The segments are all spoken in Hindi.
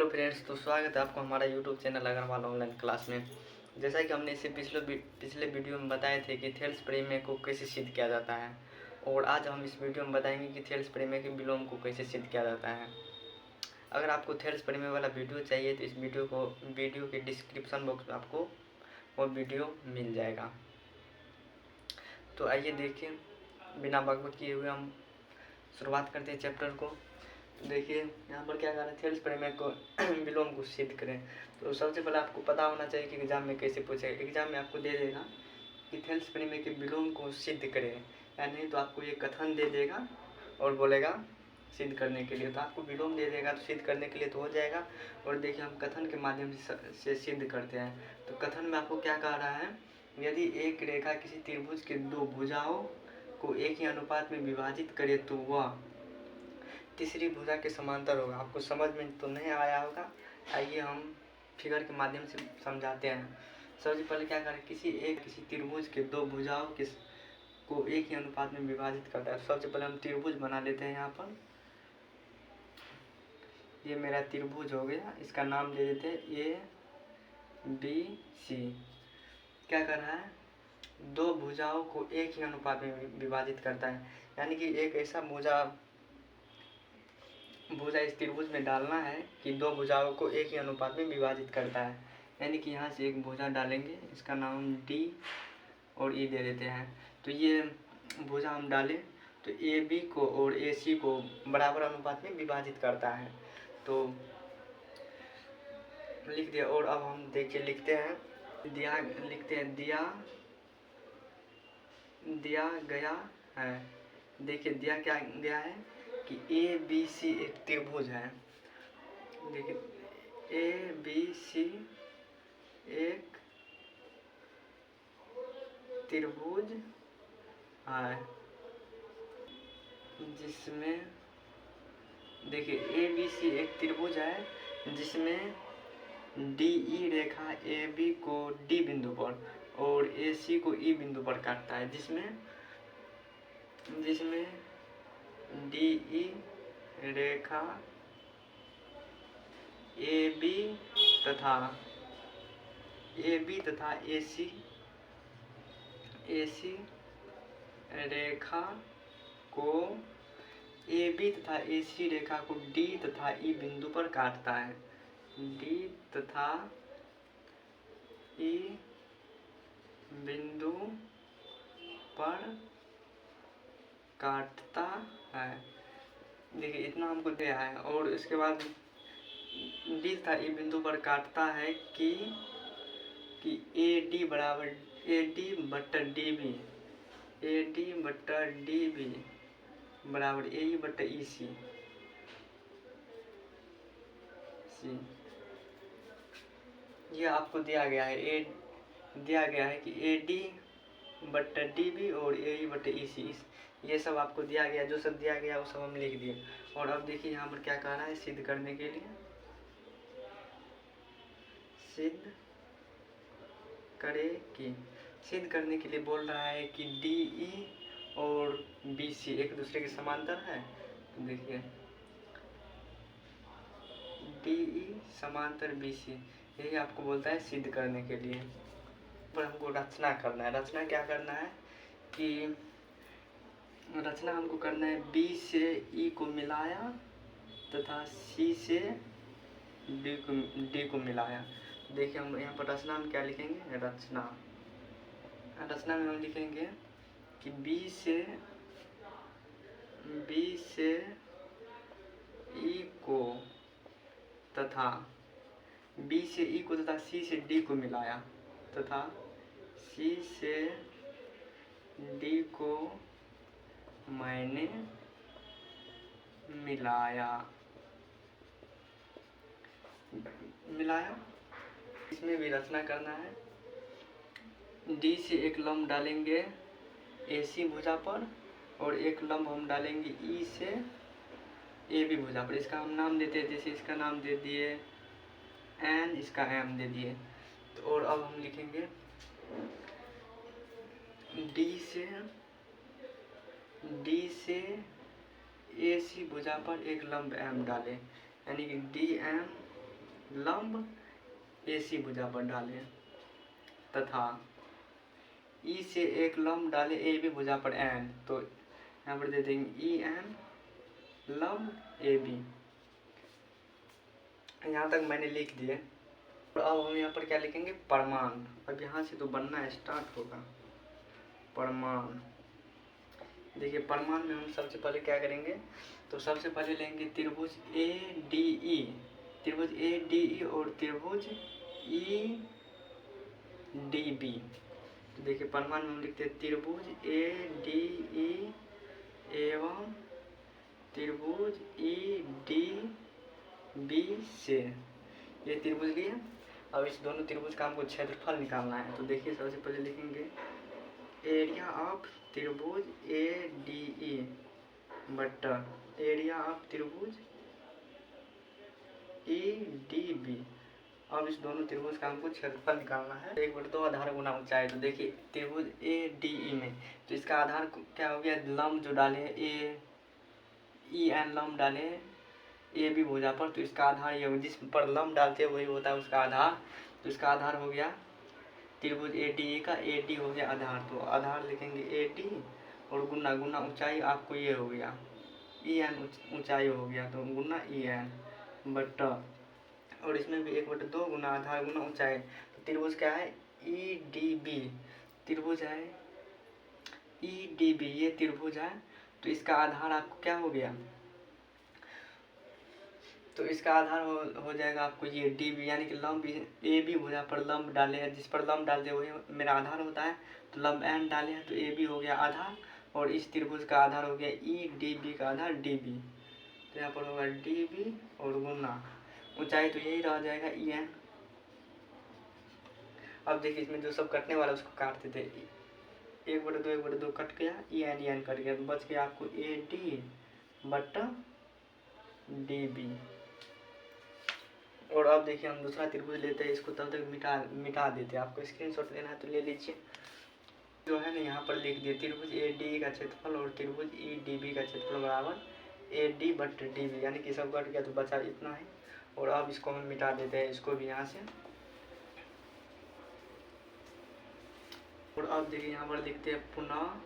फ्रेंड्स, तो स्वागत है आपको हमारा YouTube channel Agrawal online class में। जैसा कि हमने इससे पिछले वीडियो में बताए थे कि थेल्स प्रमेय को कैसे सिद्ध किया जाता है, और आज हम इस वीडियो में बताएंगे कि थेल्स प्रमेय के विलोम को कैसे सिद्ध किया जाता है। अगर आपको थेल्स प्रमेय वाला वीडियो चाहिए तो इस वीडियो के डिस्क्रिप्शन बॉक्स में आपको वो वीडियो मिल जाएगा। तो आइए देखिए, बिना बकबक किए हुए हम शुरुआत करते हैं चैप्टर को। देखिए यहाँ पर क्या कर रहे हैं, थेल्स प्रमेय को विलोम को सिद्ध करें। तो सबसे पहले आपको पता होना चाहिए कि एग्जाम में कैसे पूछेगा। एग्जाम में आपको दे देगा कि थेल्स प्रमेय के विलोम को सिद्ध करें, या नहीं तो आपको ये कथन दे देगा और बोलेगा सिद्ध करने के लिए। तो आपको विलोम दे देगा तो सिद्ध करने के लिए तो हो जाएगा। और देखिए हम कथन के माध्यम से सिद्ध करते हैं। तो कथन में आपको क्या कह रहा है, यदि एक रेखा किसी त्रिभुज के दो भुजाओं को एक ही अनुपात में विभाजित करे तो वह तीसरी भुजा के समांतर होगा। आपको समझ में तो नहीं आया होगा, आइए हम फिगर के माध्यम से समझाते हैं। सबसे पहले क्या करें, किसी त्रिभुज के दो भुजाओं को एक ही अनुपात में विभाजित करता है। सबसे पहले हम त्रिभुज बना लेते हैं। यहाँ पर ये मेरा त्रिभुज हो गया, इसका नाम दे देते हैं ABC। क्या कर रहा है, दो भुजाओं को एक ही अनुपात में विभाजित करता है, यानी कि एक ऐसा भुजा इस त्रिभुज में डालना है कि दो भुजाओं को एक ही अनुपात में विभाजित करता है। यानी कि यहाँ से एक भुजा डालेंगे, इसका नाम D और E दे देते हैं। तो ये भुजा हम डालें तो AB को और AC को बराबर अनुपात में विभाजित करता है। तो लिख दिया। और अब हम देखिए लिखते हैं, दिया गया है। देखिए दिया क्या गया है कि ABC एक त्रिभुज है। देखिए ABC एक त्रिभुज है, जिसमें देखिए ABC एक त्रिभुज है जिसमें DE रेखा AB को D बिंदु पर और AC को E बिंदु पर काटता है, जिसमें DE रेखा AB तथा AC रेखा को AB तथा AC रेखा को D तथा E बिंदु पर काटता है। D तथा E बिंदु पर काटता है। देखिए इतना हमको दिया है। और इसके बाद D तथा E बिंदु पर काटता है कि AD बराबर AD बट्टा DB बराबर AE बट्टा EC। ये आपको दिया गया है, कि AD बट्टा DB और AE बट्टा EC, ये सब आपको दिया गया। जो सब दिया गया वो सब हम लिख दिए। और अब देखिए यहाँ पर क्या कह रहा है, सिद्ध करने के लिए सिद्ध करने के लिए बोल रहा है कि DE और BC एक दूसरे के समांतर है। तो देखिए DE समांतर BC, यही आपको बोलता है सिद्ध करने के लिए। पर हमको रचना करना है। रचना क्या करना है कि रचना हमको करना है, B से E को मिलाया तथा C से D को मिलाया। देखिए हम यहाँ पर रचना में क्या लिखेंगे, रचना में हम लिखेंगे कि B से E को तथा C से D को मिलाया तथा C से D को मैंने मिलाया। इसमें भी रचना करना है। D से एक लंब डालेंगे AC भुजा पर और एक लंब हम डालेंगे E से AB भुजा पर। इसका हम नाम देते हैं, जैसे इसका नाम दे दिए N, इसका M दे दिए। तो और अब हम लिखेंगे D से AC भुजा पर एक लंब M डालें, यानी कि DM लंब AC भुजा पर डालें तथा E से एक लंब डालें AB भुजा पर N, तो यहाँ पर दे देंगे EN लंब AB। यहाँ तक मैंने लिख दिए। तो अब हम यहाँ पर क्या लिखेंगे, परिमाण। अब यहाँ से तो बनना स्टार्ट होगा परिमाण। देखिए परिमाण में हम सबसे पहले क्या करेंगे, तो सबसे पहले लेंगे त्रिभुज ADE, त्रिभुज ADE और त्रिभुज EDB। तो देखिए परिमाण में हम लिखते हैं त्रिभुज ADE एवं त्रिभुज EDB से ये त्रिभुज लिए। अब इस दोनों त्रिभुज का हमको क्षेत्रफल निकालना है। तो देखिए सबसे पहले लिखेंगे एरिया ऑफ त्रिभुज ADE बट्टा एरिया ऑफ त्रिभुज EDB। अब इस दोनों त्रिभुज का हमको क्षेत्रफल निकालना है। 1/2 आधार गुना ऊंचाई। तो देखिए त्रिभुज ADE में तो इसका आधार क्या हो गया, लंब जो डाले EN लंब डाले AB भुजा पर, तो इसका आधार ये जिस पर लंब डालते हैं वही होता है उसका आधार। तो इसका आधार हो गया त्रिभुज ADE का, AD हो गया आधार, तो आधार लिखेंगे AD और गुना गुना ऊंचाई आपको ये हो गया EN ऊंचाई हो गया, तो गुना EN बट्टा और इसमें भी 1/2 गुना आधार गुना ऊंचाई। तो त्रिभुज क्या है EDB, त्रिभुज है EDB, ये त्रिभुज है। तो इसका आधार आपको क्या हो गया, तो इसका आधार हो जाएगा आपको ये DB, यानी कि लंब AB भुजा पर लंब डाले हैं, जिस पर लंब डालते वही मेरा आधार होता है। तो लंब N डाले हैं तो AB हो गया आधार और इस त्रिभुज का आधार हो गया EDB का आधार DB। तो यहाँ पर होगा DB और गुना ऊंचाई, तो यही रह जाएगा EN। अब देखिए इसमें जो सब कटने वाला उसको काटते थे, 1/2 कट गया, EN कट गया, तो बच गया आपको AD बट्टा DB। और अब देखिए हम दूसरा त्रिभुज लेते हैं, इसको तब तक मिटा देते हैं। आपको स्क्रीनशॉट लेना है तो ले लीजिए। जो है ना यहाँ पर लिख दिए त्रिभुज ADE का क्षेत्रफल और त्रिभुज EDB का क्षेत्रफल बराबर AD बट्टा DB, यानी कि सब कट गया तो बचा इतना है। और अब इसको हम मिटा देते हैं, इसको भी यहाँ से। और अब देखिए यहाँ पर लिखते हैं पुनः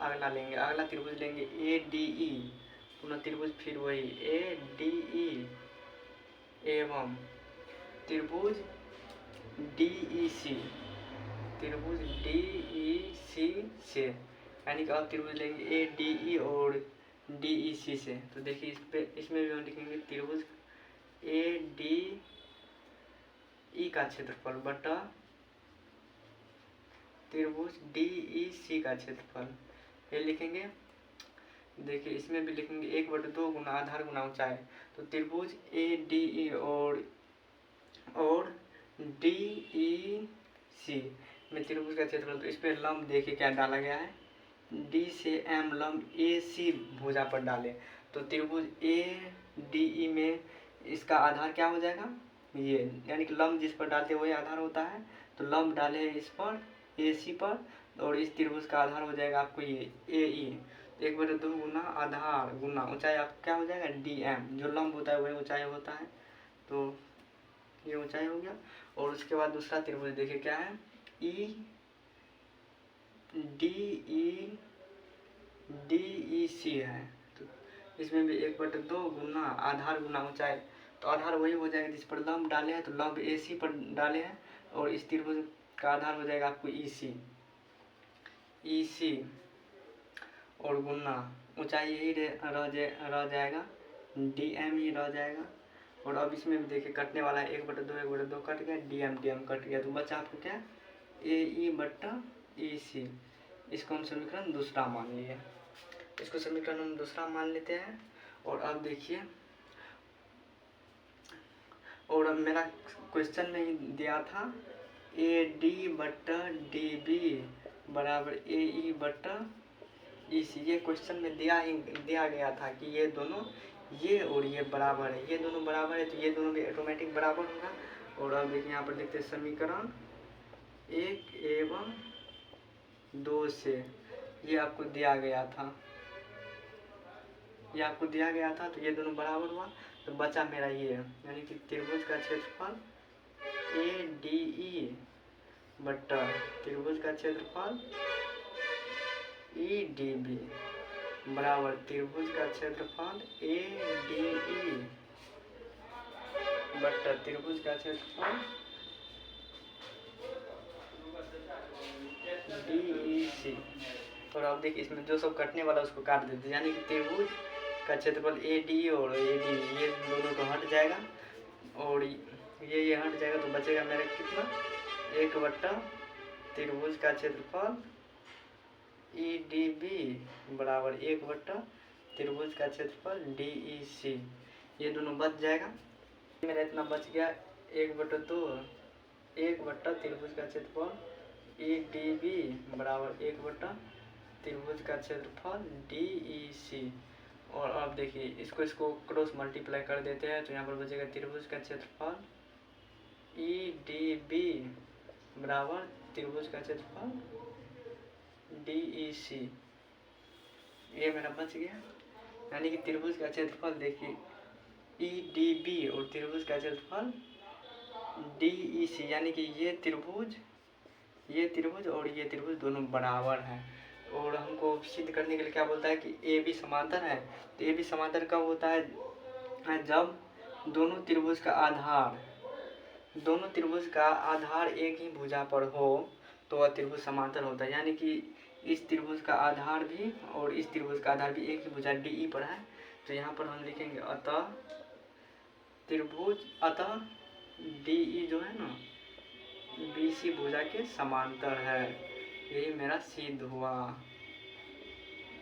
अगला लेंगे, अगला त्रिभुज लेंगे ADE, पुनः त्रिभुज फिर वही ADE एवं त्रिभुज DEC, त्रिभुज DEC से, यानी कि अब त्रिभुज लेंगे ADE और DEC से। तो देखिए इसमें भी हम लिखेंगे त्रिभुज ADE का क्षेत्रफल बटा त्रिभुज DEC का क्षेत्रफल, ये लिखेंगे। देखिए इसमें भी लिखेंगे 1/2 गुना आधार गुना ऊंचाई। तो त्रिभुज ADE और DEC में त्रिभुज का क्षेत्रफल, तो इस पर लंब देखिए क्या डाला गया है, D से M लंब AC भुजा पर डाले। तो त्रिभुज ADE में इसका आधार क्या हो जाएगा, ये, यानी कि लंब जिस पर डालते वही आधार होता है। तो लंब डाले इस पर AC पर और इस त्रिभुज का आधार हो जाएगा आपको ये AE। 1/2 गुना आधार गुना ऊंचाई आपको क्या हो जाएगा DM, जो लंब होता है वही ऊंचाई होता है। तो ये ऊंचाई हो गया। और उसके बाद दूसरा त्रिभुज देखिए क्या है DEC है। तो इसमें भी 1/2 गुना आधार गुना ऊंचाई, तो आधार वही हो जाएगा जिस पर लंब डाले हैं, तो लंब AC पर डाले हैं और इस त्रिभुज का आधार हो जाएगा आपको EC और गुना ऊंचाई यही रह जाएगा DM ही रह जाएगा। और अब इसमें भी देखिए कटने वाला है, 1/2 कट गया, DM कट गया, तो बचा आपको क्या AE बट्टा EC। इसको हम समीकरण दूसरा मान लिए, इसको समीकरण हम दूसरा मान लेते हैं। और अब देखिए, और अब मेरा क्वेश्चन में दिया था AD बट्टा DB बराबर AE बट्टा EC, ये क्वेश्चन में दिया गया था कि ये दोनों ये और ये बराबर है, ये दोनों बराबर है, तो ये दोनों भी ऑटोमेटिक बराबर होगा। और अब देखिए यहाँ पर देखते हैं समीकरण 1 एवं 2 से, ये आपको दिया गया था, तो ये दोनों बराबर हुआ। तो बचा मेरा ये, यानी कि त्रिभुज का क्षेत्रफल ADE बट्टा त्रिभुज का क्षेत्रफल EDB बराबर त्रिभुज का क्षेत्रफल ADE बट्टा त्रिभुज का क्षेत्रफल DEC। और अब देखिए इसमें जो सब कटने वाला उसको काट देते हैं, यानी कि त्रिभुज का क्षेत्रफल ADE और ADE ये दोनों तो हट जाएगा और ये हट जाएगा, तो बचेगा मेरा कितना 1 बट्टा त्रिभुज का क्षेत्रफल EDB बराबर 1 बट्टा त्रिभुज का क्षेत्रफल DEC। ये दोनों बच जाएगा, मेरा इतना बच गया 1/2 1 बट्टा त्रिभुज का क्षेत्रफल EDB बराबर 1 बट्टा त्रिभुज का क्षेत्रफल DEC। और अब देखिए इसको क्रॉस मल्टीप्लाई कर देते हैं, तो यहाँ पर बचेगा त्रिभुज का क्षेत्रफल EDB बराबर त्रिभुज का क्षेत्रफल DEC। ये मेरा बच गया, यानी कि त्रिभुज का क्षेत्रफल देखिए EDB और त्रिभुज का क्षेत्रफल DEC, यानी कि ये त्रिभुज और ये त्रिभुज दोनों बराबर हैं। और हमको सिद्ध करने के लिए क्या बोलता है कि AB समांतर है। तो AB समांतर कब होता है, जब दोनों त्रिभुज का आधार एक ही भुजा पर हो तो वह त्रिभुज समांतर होता है। यानी कि इस त्रिभुज का आधार भी और इस त्रिभुज का आधार भी एक ही भुजा DE पर है, तो यहाँ पर हम लिखेंगे अतः DE जो है ना BC भुजा के समांतर है। यही मेरा सिद्ध हुआ।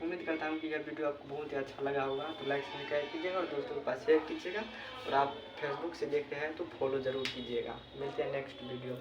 उम्मीद करता हूँ कि यह वीडियो आपको बहुत ही अच्छा लगा होगा, तो लाइक सब्सक्राइब कीजिएगा और दोस्तों के पास शेयर कीजिएगा। और आप फेसबुक से देख रहे हैं तो फॉलो ज़रूर कीजिएगा। मिलते हैं नेक्स्ट वीडियो।